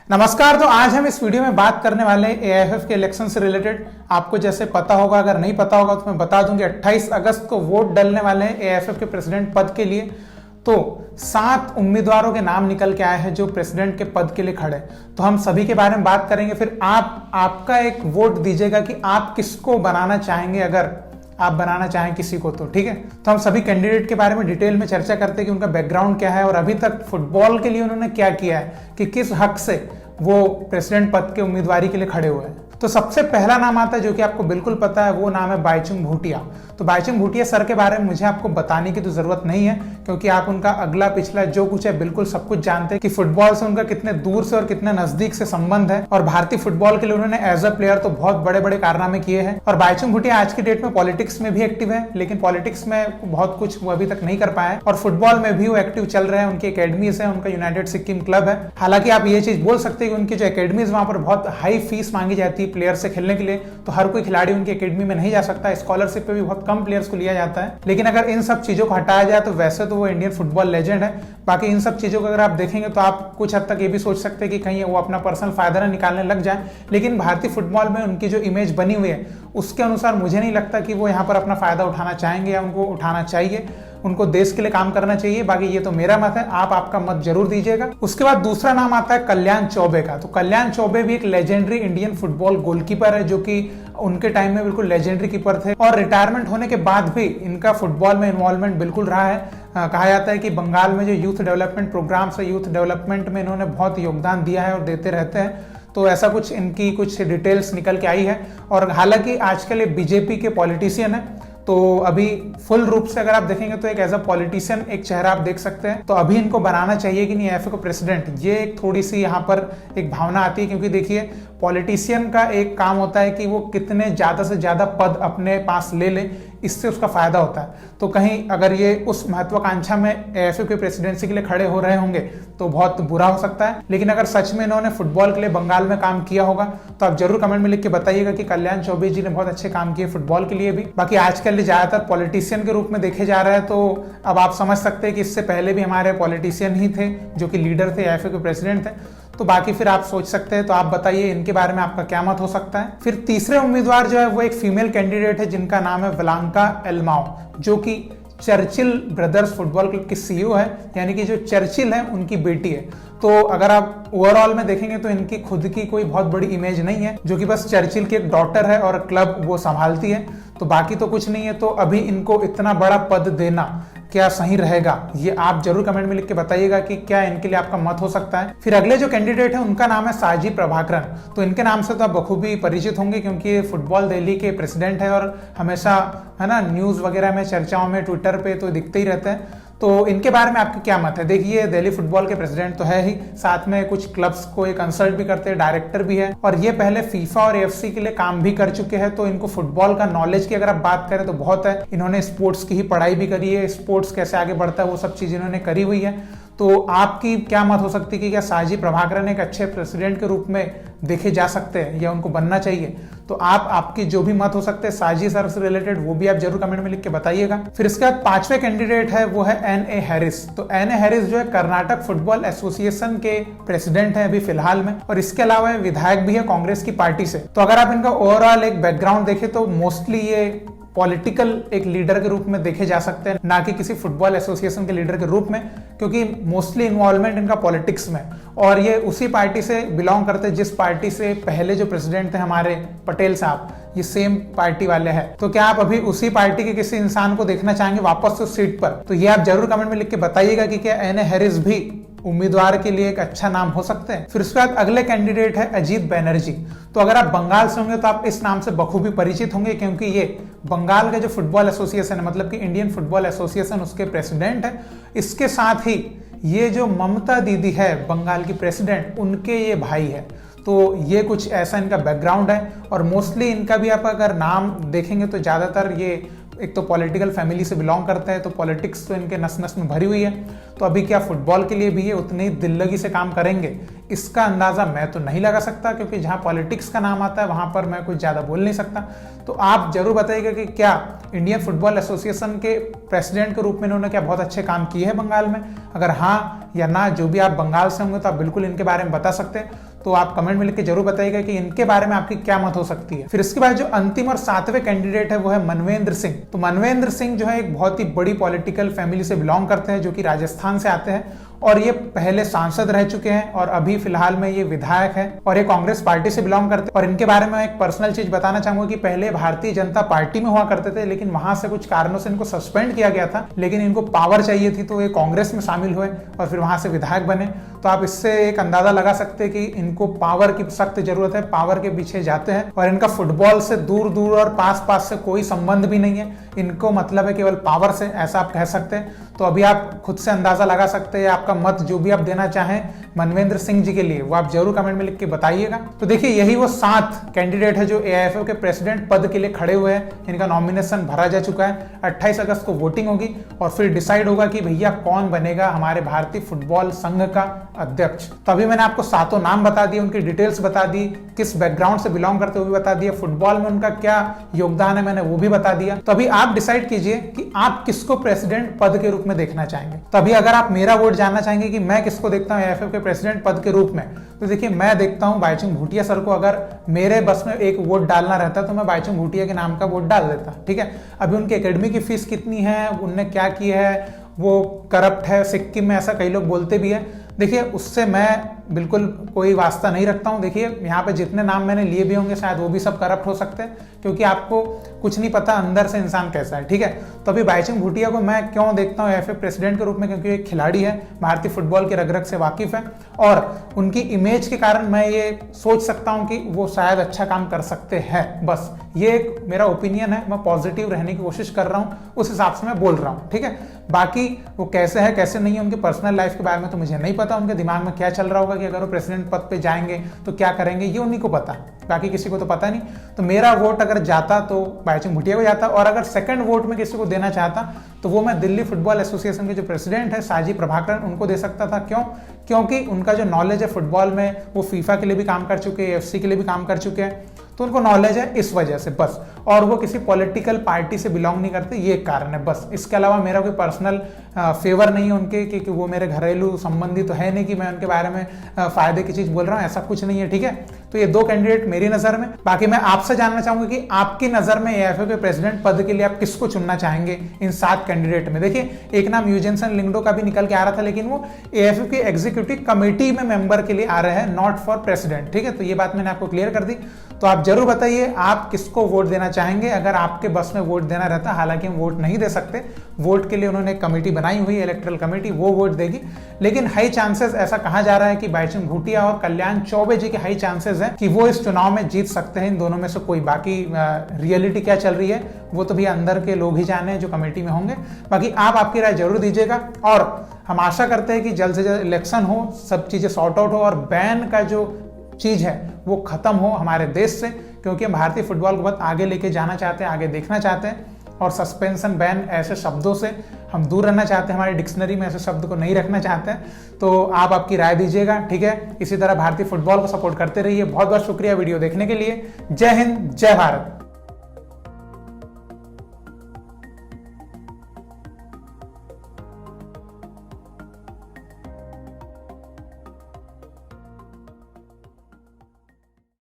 नमस्कार। तो आज हम इस वीडियो में बात करने वाले हैं एआईएफएफ के इलेक्शन से रिलेटेड। आपको जैसे पता होगा, अगर नहीं पता होगा तो मैं बता दूं कि 28 अगस्त को वोट डलने वाले हैं एआईएफएफ के प्रेसिडेंट पद के लिए। तो 7 उम्मीदवारों के नाम निकल के आए हैं जो प्रेसिडेंट के पद के लिए खड़े। तो हम सभी के बारे में बात करेंगे, फिर आपका एक वोट दीजिएगा कि आप किसको बनाना चाहेंगे, अगर आप बनाना चाहें किसी को तो ठीक है। तो हम सभी कैंडिडेट के बारे में डिटेल में चर्चा करते हैं कि उनका बैकग्राउंड क्या है और अभी तक फुटबॉल के लिए उन्होंने क्या किया है, कि किस हक से वो प्रेसिडेंट पद के उम्मीदवारी के लिए खड़े हुए हैं। तो सबसे पहला नाम आता है जो कि आपको बिल्कुल पता है, वो नाम है बाईचुंग भूटिया। तो बाईचुंग भूटिया सर के बारे में मुझे आपको बताने की तो जरूरत नहीं है, क्योंकि आप उनका अगला पिछला जो कुछ है बिल्कुल सब कुछ जानते हैं कि फुटबॉल से उनका कितने दूर से और कितने नजदीक से संबंध है। और भारतीय फुटबॉल के लिए उन्होंने एज अ प्लेयर तो बहुत बड़े बड़े कारनामे किए हैं। और बाईचुंग भूटिया आज की डेट में पॉलिटिक्स में भी एक्टिव है, लेकिन पॉलिटिक्स में बहुत कुछ वो अभी तक नहीं कर पाए। और फुटबॉल में भी वो एक्टिव चल रहे हैं, उनकी अकेडमीज है, उनका यूनाइटेड सिक्किम क्लब है। हालांकि आप ये चीज बोल सकते हैं कि उनकी जो अकेडमीज वहां पर बहुत हाई फीस मांगी जाती है प्लेयर से खेलने के लिए, तो हर कोई खिलाड़ी उनकी एकेडमी में नहीं जा सकता। स्कॉलरशिप पे भी बहुत कम प्लेयर्स को लिया जाता है। लेकिन अगर इन सब चीजों को हटाया जाए तो वैसे तो वो इंडियन फुटबॉल लेजेंड है। बाकी इन सब चीजों को अगर आप देखेंगे तो आप कुछ हद तक ये भी सोच सकते हैं कि कहीं वो अपना पर्सनल फायदा ना निकालने लग जाए। लेकिन भारतीय फुटबॉल में उनकी जो इमेज बनी हुई है उसके अनुसार मुझे नहीं लगता कि वो यहाँ पर अपना फायदा उठाना चाहेंगे या उनको उठाना चाहिए। उनको देश के लिए काम करना चाहिए। बाकी ये तो मेरा मत है, आप आपका मत जरूर दीजिएगा। उसके बाद दूसरा नाम आता है कल्याण चौबे का। तो कल्याण चौबे भी एक लेजेंडरी इंडियन फुटबॉल गोलकीपर है, जो कि उनके टाइम में बिल्कुल लेजेंडरी कीपर थे। और रिटायरमेंट होने के बाद भी इनका फुटबॉल में इन्वॉल्वमेंट बिल्कुल रहा है। कहा जाता है कि बंगाल में जो यूथ डेवलपमेंट प्रोग्राम्स है, यूथ डेवलपमेंट में इन्होंने बहुत योगदान दिया है और देते रहते हैं। तो ऐसा कुछ इनकी कुछ डिटेल्स निकल के आई है। और हालांकि आजकल ये बीजेपी के पॉलिटिशियन है, तो अभी फुल रूप से अगर आप देखेंगे तो एक एज अ पॉलिटिशियन एक चेहरा आप देख सकते हैं। तो अभी इनको बनाना चाहिए कि नहीं एआईएफएफ को प्रेसिडेंट, ये एक थोड़ी सी यहाँ पर एक भावना आती है। क्योंकि देखिए, पॉलिटिशियन का एक काम होता है कि वो कितने ज्यादा से ज्यादा पद अपने पास ले, इससे उसका फायदा होता है। तो कहीं अगर ये उस महत्वाकांक्षा में एआईएफएफ की प्रेसिडेंसी के लिए खड़े हो रहे होंगे तो बहुत बुरा हो सकता है। लेकिन अगर सच में इन्होंने फुटबॉल के लिए बंगाल में काम किया होगा तो आप जरूर कमेंट में लिख के बताइएगा कि कल्याण चौबे जी ने बहुत अच्छे काम किए फुटबॉल के लिए भी। बाकी आजकल ज्यादातर पॉलिटिशियन के रूप में देखे जा रहे हैं, तो अब आप समझ सकते हैं कि इससे पहले भी हमारे पॉलिटिशियन ही थे जो कि लीडर थे, एआईएफएफ के प्रेसिडेंट थे। तो बाकी फिर आप सोच सकते हैं। तो आप बताइए इनके बारे में आपका क्या मत हो सकता है। फिर तीसरे उम्मीदवार जो है वो एक फीमेल कैंडिडेट है जिनका नाम है वलांका एल्माओ, जो कि चर्चिल ब्रदर्स फुटबॉल क्लब की सीईओ है, यानी कि जो चर्चिल है उनकी बेटी है। तो अगर आप ओवरऑल में देखेंगे तो इनकी खुद की कोई बहुत बड़ी इमेज नहीं है, जो कि बस चर्चिल की एक डॉटर है और क्लब वो संभालती है। तो बाकी तो कुछ नहीं है। तो अभी इनको इतना बड़ा पद देना क्या सही रहेगा, ये आप जरूर कमेंट में लिख के बताइएगा कि क्या इनके लिए आपका मत हो सकता है। फिर अगले जो कैंडिडेट है उनका नाम है साजी प्रभाकरन। तो इनके नाम से तो आप बखूबी परिचित होंगे, क्योंकि ये फुटबॉल दिल्ली के प्रेसिडेंट है और हमेशा है ना न्यूज वगैरह में, चर्चाओं में, ट्विटर पे तो दिखते ही रहते हैं। तो इनके बारे में आपके क्या मत है। देखिए, दिल्ली फुटबॉल के प्रेसिडेंट तो है ही, साथ में कुछ क्लब्स को कंसल्ट भी करते हैं, डायरेक्टर भी है, और ये पहले फीफा और एएफसी के लिए काम भी कर चुके हैं। तो इनको फुटबॉल का नॉलेज की अगर आप बात करें तो बहुत है। इन्होंने स्पोर्ट्स की ही पढ़ाई भी करी है, स्पोर्ट्स कैसे आगे बढ़ता है वो सब चीज इन्होंने करी हुई है। तो आपकी क्या मत हो सकती है कि क्या साजी प्रभाकरन एक अच्छे प्रेसिडेंट के रूप में देखे जा सकते हैं या उनको बनना चाहिए। तो आपकी जो भी मत हो सकते हैं साजी सर से रिलेटेड, वो भी आप जरूर कमेंट में लिख के बताइएगा। फिर इसके बाद पांचवें कैंडिडेट है वो है एन.ए. हैरिस। तो एन.ए. हैरिस जो है कर्नाटक फुटबॉल एसोसिएशन के प्रेसिडेंट है अभी फिलहाल में, और इसके अलावा विधायक भी है कांग्रेस की पार्टी से। तो अगर आप इनका ओवरऑल एक बैकग्राउंड देखें तो मोस्टली ये पॉलिटिकल एक लीडर के रूप में देखे जा सकते हैं, ना कि किसी फुटबॉल एसोसिएशन के लीडर के रूप में, क्योंकि मोस्टली इन्वॉल्वमेंट इनका पॉलिटिक्स में। और ये उसी पार्टी से बिलोंग करते हैं जिस पार्टी से पहले जो प्रेसिडेंट थे हमारे पटेल साहब, ये सेम पार्टी वाले हैं। तो क्या आप अभी उसी पार्टी के किसी इंसान को देखना चाहेंगे वापस उस सीट पर? तो ये आप जरूर कमेंट में लिख के बताइएगा कि क्या एन.ए. हैरिस भी उम्मीदवार के लिए एक अच्छा नाम हो सकते हैं। फिर उसके बाद अगले कैंडिडेट है अजीत बैनर्जी। तो अगर आप बंगाल से होंगे तो आप इस नाम से बखूबी परिचित होंगे, क्योंकि ये बंगाल का जो फुटबॉल एसोसिएशन है, मतलब कि इंडियन फुटबॉल एसोसिएशन, उसके प्रेसिडेंट है। इसके साथ ही ये जो ममता दीदी है बंगाल की प्रेसिडेंट, उनके ये भाई है। तो ये कुछ ऐसा इनका बैकग्राउंड है। और मोस्टली इनका भी आप अगर नाम देखेंगे तो ज्यादातर ये एक तो पॉलिटिकल फैमिली से बिलोंग करते हैं, तो पॉलिटिक्स तो इनके नस नस में भरी हुई है। तो अभी क्या फुटबॉल के लिए भी ये उतनी दिल लगी से काम करेंगे, इसका अंदाजा मैं तो नहीं लगा सकता, क्योंकि जहां पॉलिटिक्स का नाम आता है वहां पर मैं कुछ ज्यादा बोल नहीं सकता। तो आप जरूर बताइएगा कि क्या इंडियन फुटबॉल एसोसिएशन के प्रेसिडेंट के रूप में इन्होंने क्या बहुत अच्छे काम किए हैं बंगाल में। अगर हाँ या ना, जो भी आप बंगाल से होंगे तो आप बिल्कुल इनके बारे में बता सकते हैं। तो आप कमेंट में लिख के जरूर बताइएगा कि इनके बारे में आपकी क्या मत हो सकती है। फिर इसके बाद जो अंतिम और 7वें कैंडिडेट है वो है मनवेंद्र सिंह। तो मनवेंद्र सिंह जो है एक बहुत ही बड़ी पॉलिटिकल फैमिली से बिलोंग करते हैं, जो कि राजस्थान से आते हैं और ये पहले सांसद रह चुके हैं और अभी फिलहाल में ये विधायक है और ये कांग्रेस पार्टी से बिलोंग करते हैं। और इनके बारे में एक पर्सनल चीज बताना चाहूंगा कि पहले भारतीय जनता पार्टी में हुआ करते थे, लेकिन वहां से कुछ कारणों से इनको सस्पेंड किया गया था, लेकिन इनको पावर चाहिए थी तो ये कांग्रेस में शामिल हुए और फिर वहां से विधायक बने। तो आप इससे एक अंदाजा लगा सकते हैं कि इनको पावर की सख्त जरूरत है, पावर के पीछे जाते हैं और इनका फुटबॉल से दूर दूर और पास पास से कोई संबंध भी नहीं है, इनको मतलब है केवल पावर से, ऐसा आप कह सकते हैं। तो अभी आप खुद से अंदाजा लगा सकते हैं, आपका मत जो भी आप देना चाहें मनवेंद्र सिंह जी के लिए वो आप जरूर कमेंट में लिख के बताइएगा। तो देखिए यही वो 7 कैंडिडेट है जो एआईएफएफ के प्रेसिडेंट पद के लिए खड़े हुए हैं। इनका नॉमिनेशन भरा जा चुका है, 28 अगस्त को वोटिंग होगी और फिर डिसाइड होगा कि भैया कौन बनेगा हमारे भारतीय फुटबॉल संघ का अध्यक्ष। तो अभी मैंने आपको 7 नाम बता दिए, उनकी डिटेल्स बता दी, किस बैकग्राउंड से बिलोंग करते वो भी बता दिया, फुटबॉल में उनका क्या योगदान है मैंने वो भी बता दिया। तो अभी आप डिसाइड कीजिए कि आप किसको प्रेसिडेंट पद के रूप में देखना चाहेंगे। तो अभी अगर आप मेरा वोट जानना चाहेंगे कि मैं किसको देखता हूँ एआईएफएफ के प्रेसिडेंट पद के रूप में, तो देखिए मैं देखता हूं बाईचुंग भूटिया सर को। अगर मेरे बस में एक वोट डालना रहता तो मैं बाईचुंग भूटिया के नाम का वोट डाल देता। ठीक है, अभी उनकी एकेडमी की फीस कितनी है, उनने क्या किया है, वो करप्ट है, सिक्किम में ऐसा कई लोग बोलते भी है। देखिए उससे मैं बिल्कुल कोई वास्ता नहीं रखता हूं। देखिए यहाँ पे जितने नाम मैंने लिए भी होंगे शायद वो भी सब करप्ट हो सकते हैं, क्योंकि आपको कुछ नहीं पता अंदर से इंसान कैसा है। ठीक है, तो अभी बाईचुंग भूटिया को मैं क्यों देखता हूँ एआईएफएफ प्रेसिडेंट के रूप में, क्योंकि एक खिलाड़ी है, भारतीय फुटबॉल के रग रग से वाकिफ है और उनकी इमेज के कारण मैं ये सोच सकता हूँ कि वो शायद अच्छा काम कर सकते हैं। बस ये एक मेरा ओपिनियन है, मैं पॉजिटिव रहने की कोशिश कर रहा हूँ, उस हिसाब से मैं बोल रहा हूँ। ठीक है, बाकी वो कैसे है कैसे नहीं है, उनकी पर्सनल लाइफ के बारे में तो मुझे नहीं पता, उनके दिमाग में क्या चल रहा होगा कि अगर वो प्रेसिडेंट पद पे जाएंगे तो क्या करेंगे, ये उन्हीं को पता, बाकी किसी को तो पता नहीं। तो मेरा वोट अगर जाता तो बाईचुंग भूटिया को जाता, और अगर सेकंड वोट में किसी को देना चाहता तो वो मैं दिल्ली फुटबॉल एसोसिएशन के जो प्रेसिडेंट है साजी प्रभाकरन, उनको दे सकता था। क्यों? क्योंकि उनका जो नॉलेज है फुटबॉल में, वो फीफा के लिए भी काम कर चुके हैं, एफसी के लिए भी काम कर चुके हैं, तो उनको नॉलेज है इस वजह से बस। और वो किसी पॉलिटिकल पार्टी से बिलोंग नहीं करते, ये कारण है बस। इसके अलावा मेरा कोई पर्सनल फेवर नहीं है उनके, क्योंकि वो मेरे घरेलू संबंधी तो है नहीं कि मैं उनके बारे में फायदे की चीज बोल रहा हूँ, ऐसा कुछ नहीं है। ठीक है, तो ये 2 कैंडिडेट मेरी नजर में। बाकी मैं आपसे जानना चाहूंगा कि आपकी नजर में एआईएफएफ के प्रेसिडेंट पद के लिए आप किसको चुनना चाहेंगे इन 7 कैंडिडेट में। देखिए एक नाम यूजेंसन लिंगडो का भी निकल के आ रहा था, लेकिन वो एआईएफएफ की एग्जीक्यूटिव कमेटी में मेंबर के लिए आ रहे हैं, नॉट फॉर प्रेसिडेंट। ठीक है, तो ये बात मैंने आपको क्लियर कर दी। तो आप जरूर बताइए आप किसको वोट देना चाहेंगे अगर आपके बस में वोट देना रहता। हालांकि हम वोट नहीं दे सकते, वोट के लिए उन्होंने एक कमेटी बनाई हुई है, इलेक्ट्रल कमेटी, वो वोट देगी। लेकिन हाई चांसेस, ऐसा कहा जा रहा है कि बाईचुंग भूटिया और कल्याण चौबे जी के हाई चांसेस हैं कि वो इस चुनाव में जीत सकते हैं, इन दोनों में से कोई। बाकी रियलिटी क्या चल रही है वो तो भी अंदर के लोग ही जाने जो कमेटी में होंगे। बाकी आप आपकी राय जरूर दीजिएगा और हम आशा करते हैं कि जल्द से जल्द इलेक्शन हो, सब चीजें सॉर्ट आउट हो और बैन का जो चीज है वो खत्म हो हमारे देश से, क्योंकि हम भारतीय फुटबॉल को बहुत आगे लेके जाना चाहते हैं, आगे देखना चाहते हैं। और सस्पेंशन, बैन ऐसे शब्दों से हम दूर रहना चाहते हैं, हमारी डिक्शनरी में ऐसे शब्द को नहीं रखना चाहते हैं। तो आप आपकी राय दीजिएगा। ठीक है, इसी तरह भारतीय फुटबॉल को सपोर्ट करते रहिए। बहुत बहुत शुक्रिया वीडियो देखने के लिए। जय हिंद, जय भारत।